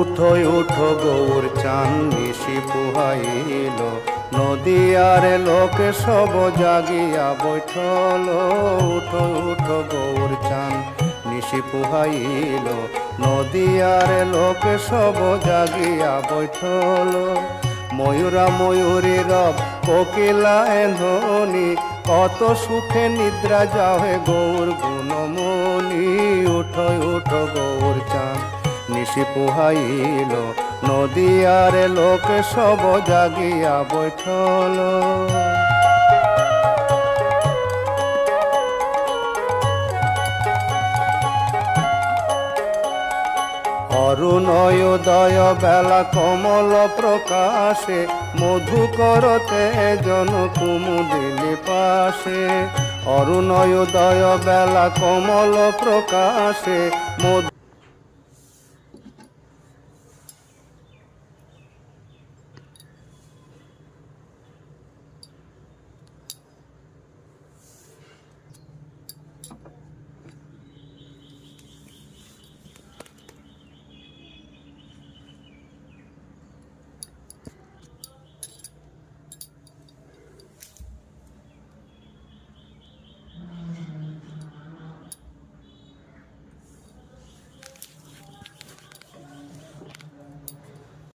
উঠো উঠো গৌর চান নিশি পুহাইল, নদিয়ার লোক সব জাগিয়া বৈঠল। উঠো উঠো গৌর চান নিশি পুহাইল, নদিয়ার লোক সব জাগিয়া বৈঠল। ময়ূরা ময়ূরী রব কোকিলায় ধ্বনি, কত সুখে নিদ্রা যাহে গৌর গুণমণি। উঠো উঠো গৌর চান নিশি পুহাইল, নদিয়ার লোক সব জাগিয়া বৈঠল। অরুণোদয় বেলা কমল প্রকাশে, মধুকরতে জন কুমুদিনী পাশে। অরুণোদয় বেলা কমল প্রকাশে, মধু